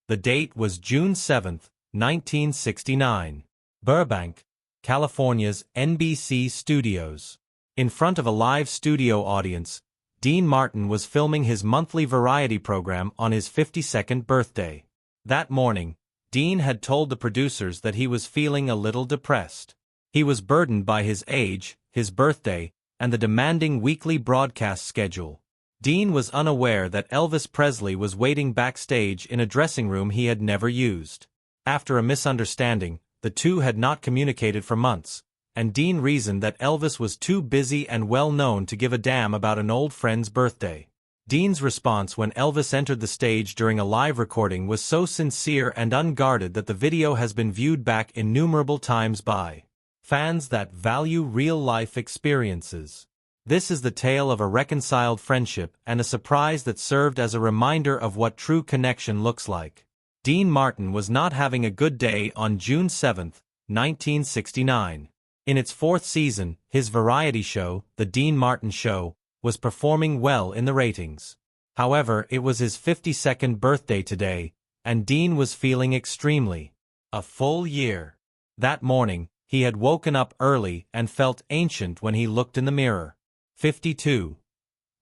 The date was June 7, 1969. Burbank, California's NBC studios. In front of a live studio audience, Dean Martin was filming his monthly variety program on his 52nd birthday. That morning, Dean had told the producers that he was feeling a little depressed. He was burdened by his age, his birthday, and the demanding weekly broadcast schedule. Dean was unaware that Elvis Presley was waiting backstage in a dressing room he had never used. After a misunderstanding, the two had not communicated for months, and Dean reasoned that Elvis was too busy and well-known to give a damn about an old friend's birthday. Dean's response when Elvis entered the stage during a live recording was so sincere and unguarded that the video has been viewed back innumerable times by fans that value real-life experiences. This is the tale of a reconciled friendship and a surprise that served as a reminder of what true connection looks like. Dean Martin was not having a good day on June 7, 1969. In its fourth season, his variety show, The Dean Martin Show, was performing well in the ratings. However, it was his 52nd birthday today, and Dean was feeling extremely a full year. That morning, he had woken up early and felt ancient when he looked in the mirror. 52.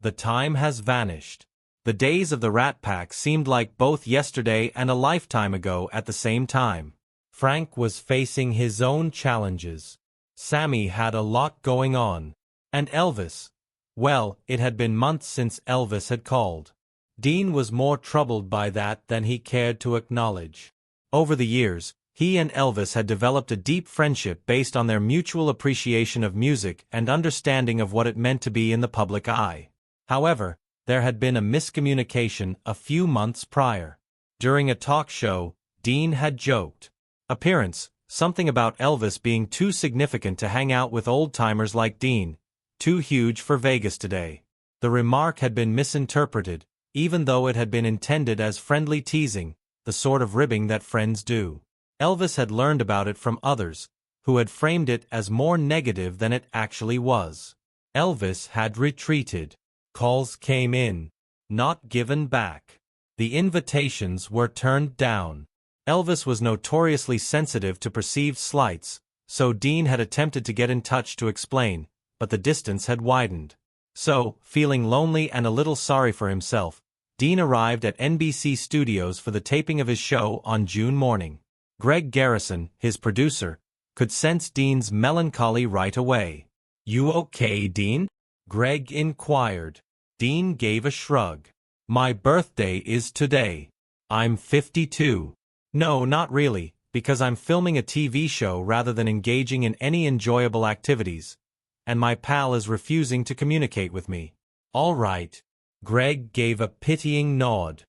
The time has vanished. The days of the Rat Pack seemed like both yesterday and a lifetime ago at the same time. Frank was facing his own challenges. Sammy had a lot going on. And Elvis? Well, it had been months since Elvis had called. Dean was more troubled by that than he cared to acknowledge. Over the years, he and Elvis had developed a deep friendship based on their mutual appreciation of music and understanding of what it meant to be in the public eye. However, there had been a miscommunication a few months prior. During a talk show, Dean had joked. Appearance, something about Elvis being too significant to hang out with old-timers like Dean, too huge for Vegas today. The remark had been misinterpreted, even though it had been intended as friendly teasing, the sort of ribbing that friends do. Elvis had learned about it from others, who had framed it as more negative than it actually was. Elvis had retreated. Calls came in, not given back. The invitations were turned down. Elvis was notoriously sensitive to perceived slights, so Dean had attempted to get in touch to explain, but the distance had widened. So, feeling lonely and a little sorry for himself, Dean arrived at NBC Studios for the taping of his show on June morning. Greg Garrison, his producer, could sense Dean's melancholy right away. "You okay, Dean?" Greg inquired. Dean gave a shrug. "My birthday is today. I'm 52. No, not really, because I'm filming a TV show rather than engaging in any enjoyable activities, and my pal is refusing to communicate with me." "All right." Greg gave a pitying nod.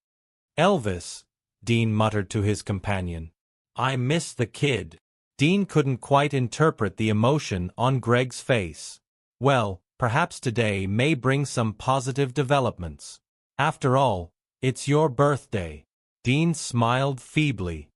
"Elvis," Dean muttered to his companion. "I miss the kid." Dean couldn't quite interpret the emotion on Greg's face. "Well, perhaps today may bring some positive developments. After all, it's your birthday." Dean smiled feebly.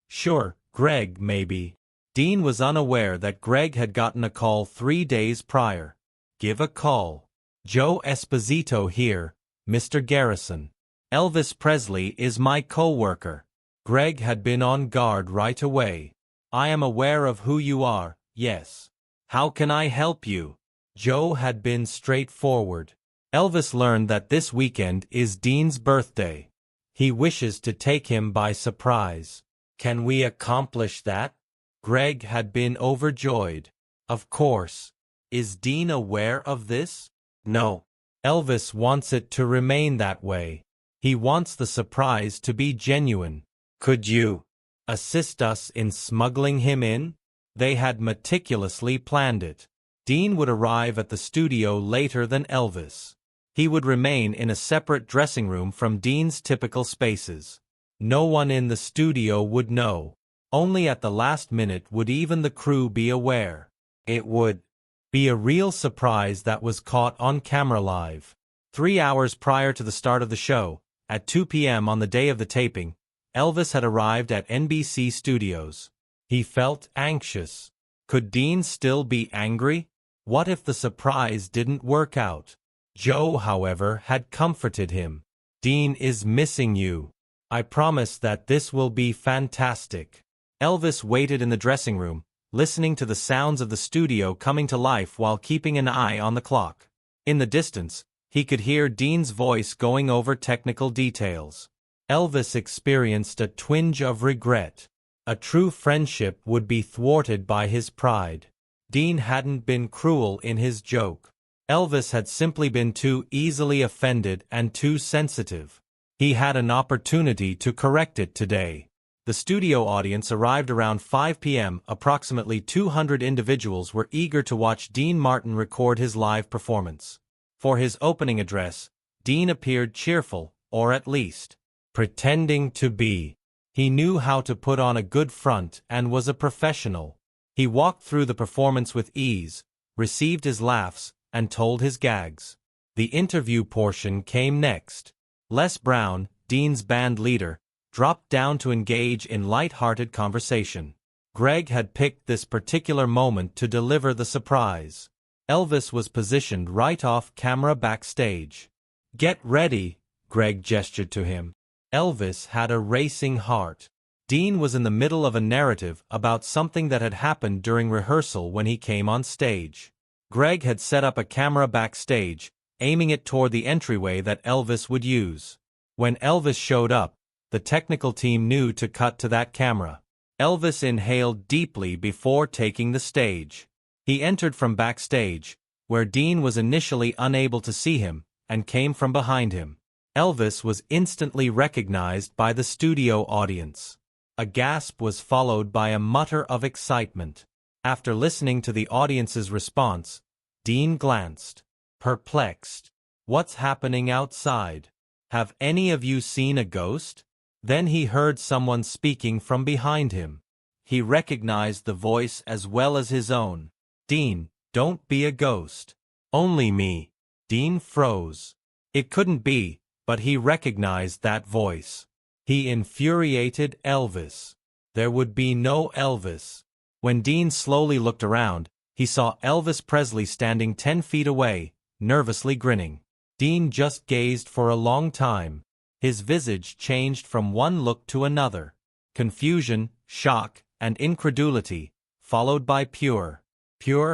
"Sure, Greg, maybe." Dean was unaware that Greg had gotten a call 3 days prior. "Give a call. Joe Esposito here, Mr. Garrison. Elvis Presley is my co-worker." Greg had been on guard right away. "I am aware of who you are, yes. How can I help you?" Joe had been straightforward. "Elvis learned that this weekend is Dean's birthday. He wishes to take him by surprise. Can we accomplish that?" Greg had been overjoyed. "Of course. Is Dean aware of this?" "No. Elvis wants it to remain that way. He wants the surprise to be genuine. Could you assist us in smuggling him in?" They had meticulously planned it. Dean would arrive at the studio later than Elvis. He would remain in a separate dressing room from Dean's typical spaces. No one in the studio would know. Only at the last minute would even the crew be aware. It would be a real surprise that was caught on camera live. 3 hours prior to the start of the show, at 2 p.m. on the day of the taping, Elvis had arrived at NBC Studios. He felt anxious. Could Dean still be angry? What if the surprise didn't work out? Joe, however, had comforted him. "Dean is missing you. I promise that this will be fantastic. Elvis waited in the dressing room, listening to the sounds of the studio coming to life while keeping an eye on the clock. In the distance, he could hear Dean's voice going over technical details. Elvis experienced a twinge of regret. A true friendship would be thwarted by his pride. Dean hadn't been cruel in his joke. Elvis had simply been too easily offended and too sensitive. He had an opportunity to correct it today. The studio audience arrived around 5 p.m. Approximately 200 individuals were eager to watch Dean Martin record his live performance. For his opening address, Dean appeared cheerful, or at least, pretending to be. He knew how to put on a good front and was a professional. He walked through the performance with ease, received his laughs, and told his gags. The interview portion came next. Les Brown, Dean's band leader, dropped down to engage in light-hearted conversation. Greg had picked this particular moment to deliver the surprise. Elvis was positioned right off camera backstage. "Get ready," Greg gestured to him. Elvis had a racing heart. Dean was in the middle of a narrative about something that had happened during rehearsal when he came on stage. Greg had set up a camera backstage, aiming it toward the entryway that Elvis would use. When Elvis showed up, the technical team knew to cut to that camera. Elvis inhaled deeply before taking the stage. He entered from backstage, where Dean was initially unable to see him, and came from behind him. Elvis was instantly recognized by the studio audience. A gasp was followed by a mutter of excitement. After listening to the audience's response, Dean glanced, perplexed. "What's happening outside? Have any of you seen a ghost?" Then he heard someone speaking from behind him. He recognized the voice as well as his own. "Dean, don't be a ghost. Only me." Dean froze. It couldn't be, but he recognized that voice. He infuriated Elvis. There would be no Elvis. When Dean slowly looked around, he saw Elvis Presley standing 10 feet away, nervously grinning. Dean just gazed for a long time. His visage changed from one look to another. Confusion, shock, and incredulity, followed by pure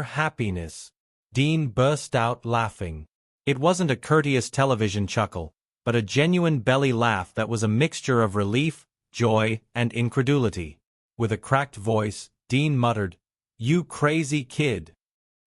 happiness. Dean burst out laughing. It wasn't a courteous television chuckle, but a genuine belly laugh that was a mixture of relief, joy, and incredulity. With a cracked voice, Dean muttered, "You crazy kid.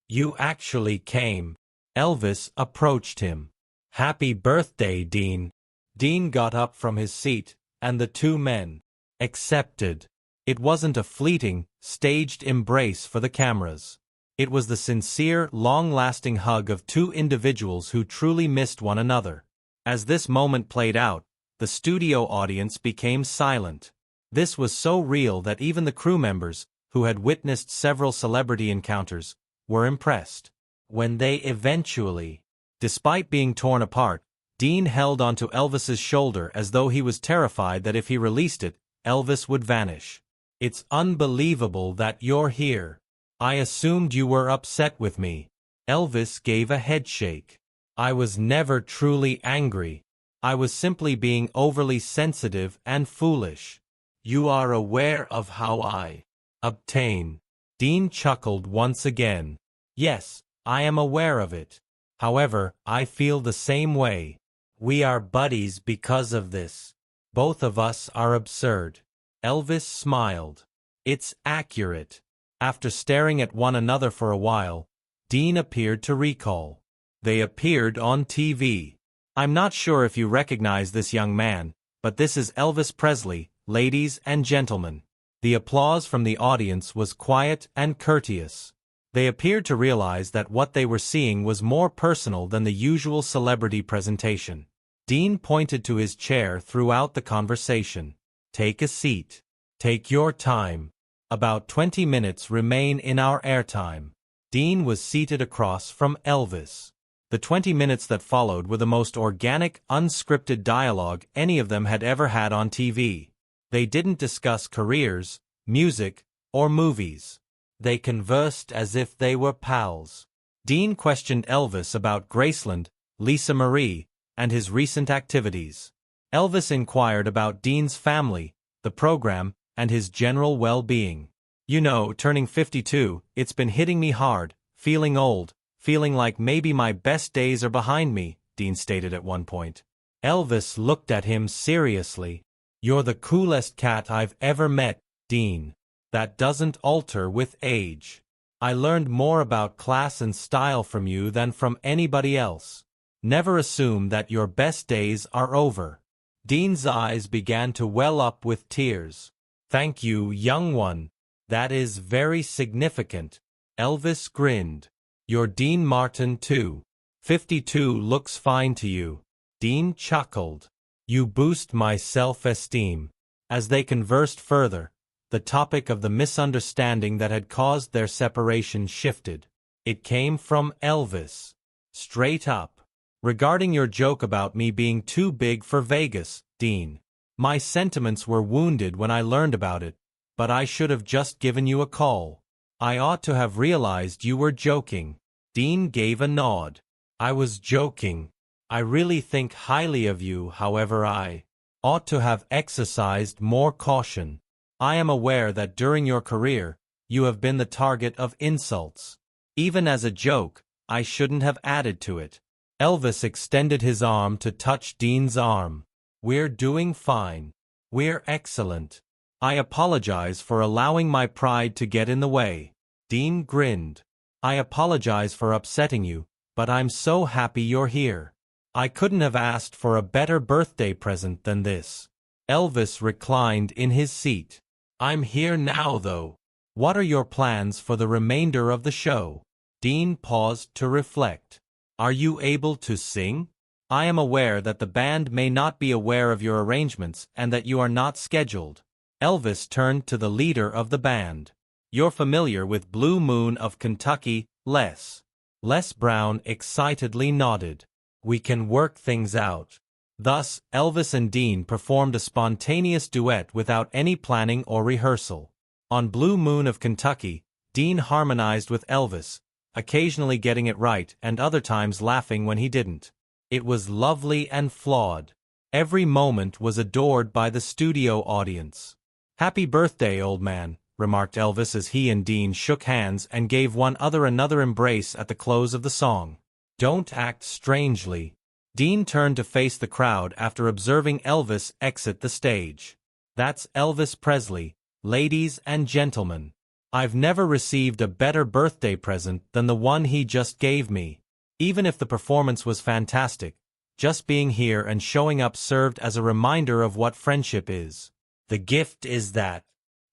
You actually came." Elvis approached him. "Happy birthday, Dean." Dean got up from his seat, and the two men accepted. It wasn't a fleeting, staged embrace for the cameras. It was the sincere, long-lasting hug of two individuals who truly missed one another. As this moment played out, the studio audience became silent. This was so real that even the crew members, who had witnessed several celebrity encounters, were impressed. When they eventually, despite being torn apart, Dean held onto Elvis's shoulder as though he was terrified that if he released it, Elvis would vanish. "It's unbelievable that you're here. I assumed you were upset with me." Elvis gave a headshake. "I was never truly angry. I was simply being overly sensitive and foolish. You are aware of how I obtain." Dean chuckled once again. "Yes, I am aware of it. However, I feel the same way. We are buddies because of this. Both of us are absurd." Elvis smiled. "It's accurate." After staring at one another for a while, Dean appeared to recall. They appeared on TV. "I'm not sure if you recognize this young man, but this is Elvis Presley, ladies and gentlemen." The applause from the audience was quiet and courteous. They appeared to realize that what they were seeing was more personal than the usual celebrity presentation. Dean pointed to his chair throughout the conversation. "Take a seat. Take your time. About 20 minutes remain in our airtime." Dean was seated across from Elvis. The 20 minutes that followed were the most organic, unscripted dialogue any of them had ever had on TV. They didn't discuss careers, music, or movies. They conversed as if they were pals. Dean questioned Elvis about Graceland, Lisa Marie, and his recent activities. Elvis inquired about Dean's family, the program, and his general well-being. "You know, turning 52, it's been hitting me hard, feeling old, feeling like maybe my best days are behind me," Dean stated at one point. Elvis looked at him seriously. "You're the coolest cat I've ever met, Dean. That doesn't alter with age. I learned more about class and style from you than from anybody else. Never assume that your best days are over." Dean's eyes began to well up with tears. "Thank you, young one. That is very significant." Elvis grinned. "You're Dean Martin too. 52 looks fine to you." Dean chuckled. "You boost my self-esteem." As they conversed further, the topic of the misunderstanding that had caused their separation shifted. It came from Elvis. Straight up. "Regarding your joke about me being too big for Vegas, Dean. My sentiments were wounded when I learned about it, but I should have just given you a call. I ought to have realized you were joking." Dean gave a nod. "I was joking. I really think highly of you, however I ought to have exercised more caution. I am aware that during your career, you have been the target of insults. Even as a joke, I shouldn't have added to it." Elvis extended his arm to touch Dean's arm. "We're doing fine. We're excellent. I apologize for allowing my pride to get in the way." Dean grinned. "I apologize for upsetting you, but I'm so happy you're here. I couldn't have asked for a better birthday present than this." Elvis reclined in his seat. "I'm here now, though. What are your plans for the remainder of the show?" Dean paused to reflect. "Are you able to sing? I am aware that the band may not be aware of your arrangements and that you are not scheduled." Elvis turned to the leader of the band. "You're familiar with Blue Moon of Kentucky, Les?" Les Brown excitedly nodded. "We can work things out." Thus, Elvis and Dean performed a spontaneous duet without any planning or rehearsal. On Blue Moon of Kentucky, Dean harmonized with Elvis, occasionally getting it right and other times laughing when he didn't. It was lovely and flawed. Every moment was adored by the studio audience. "Happy birthday, old man," remarked Elvis as he and Dean shook hands and gave one another embrace at the close of the song. "Don't act strangely." Dean turned to face the crowd after observing Elvis exit the stage. "That's Elvis Presley, ladies and gentlemen. I've never received a better birthday present than the one he just gave me. Even if the performance was fantastic, just being here and showing up served as a reminder of what friendship is. The gift is that."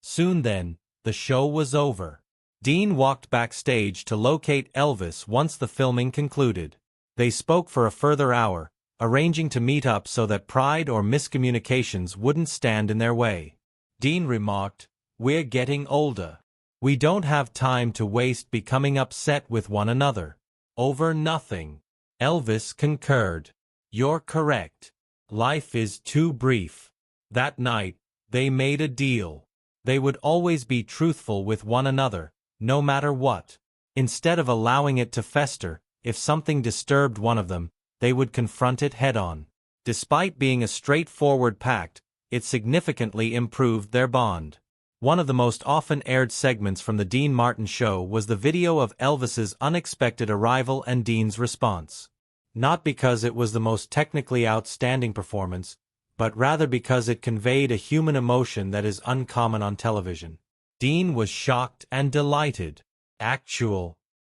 Soon then, the show was over. Dean walked backstage to locate Elvis once the filming concluded. They spoke for a further hour, arranging to meet up so that pride or miscommunications wouldn't stand in their way. Dean remarked, "We're getting older. We don't have time to waste becoming upset with one another over nothing." Elvis concurred. "You're correct. Life is too brief." That night, they made a deal. They would always be truthful with one another, no matter what. Instead of allowing it to fester, if something disturbed one of them, they would confront it head-on. Despite being a straightforward pact, it significantly improved their bond. One of the most often aired segments from the Dean Martin show was the video of Elvis's unexpected arrival and Dean's response. Not because it was the most technically outstanding performance, but rather because it conveyed a human emotion that is uncommon on television. Dean was shocked and delighted.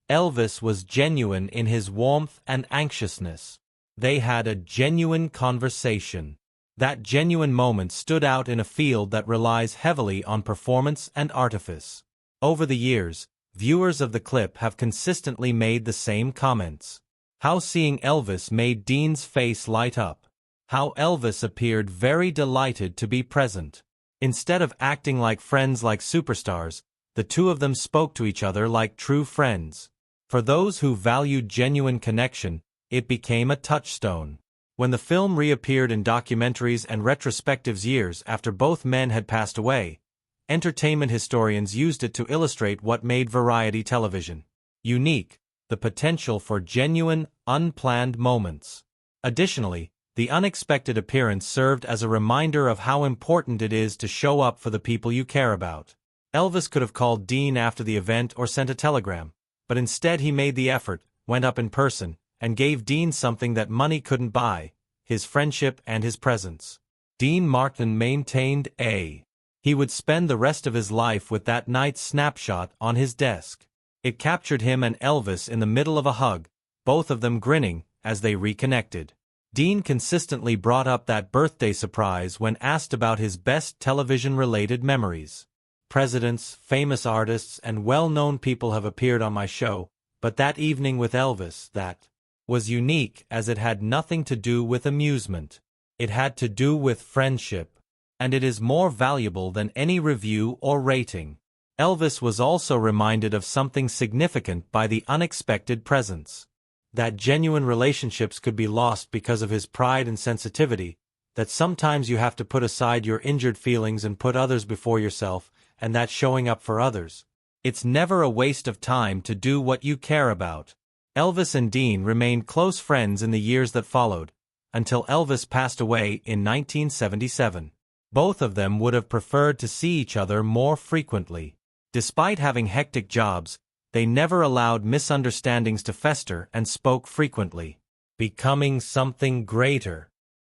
Elvis was genuine in his warmth and anxiousness. They had a genuine conversation. That genuine moment stood out in a field that relies heavily on performance and artifice. Over the years, viewers of the clip have consistently made the same comments. How seeing Elvis made Dean's face light up. How Elvis appeared very delighted to be present. Instead of acting like friends like superstars, the two of them spoke to each other like true friends. For those who valued genuine connection, it became a touchstone. When the film reappeared in documentaries and retrospectives years after both men had passed away, entertainment historians used it to illustrate what made variety television unique: the potential for genuine, unplanned moments. Additionally, The unexpected appearance served as a reminder of how important it is to show up for the people you care about. Elvis could have called Dean after the event or sent a telegram, but instead he made the effort, went up in person, and gave Dean something that money couldn't buy: his friendship and his presence. Dean Martin maintained he would spend the rest of his life with that night's snapshot on his desk. It captured him and Elvis in the middle of a hug, both of them grinning as they reconnected. Dean consistently brought up that birthday surprise when asked about his best television-related memories. Presidents, famous artists, and well-known people have appeared on my show, but that evening with Elvis, that was unique as it had nothing to do with amusement. It had to do with friendship, and it is more valuable than any review or rating. Elvis was also reminded of something significant by the unexpected presence. That genuine relationships could be lost because of his pride and sensitivity, that sometimes you have to put aside your injured feelings and put others before yourself, and that showing up for others. It's never a waste of time to do what you care about. Elvis and Dean remained close friends in the years that followed, until Elvis passed away in 1977. Both of them would have preferred to see each other more frequently. Despite having hectic jobs, they never allowed misunderstandings to fester and spoke frequently. Becoming something greater.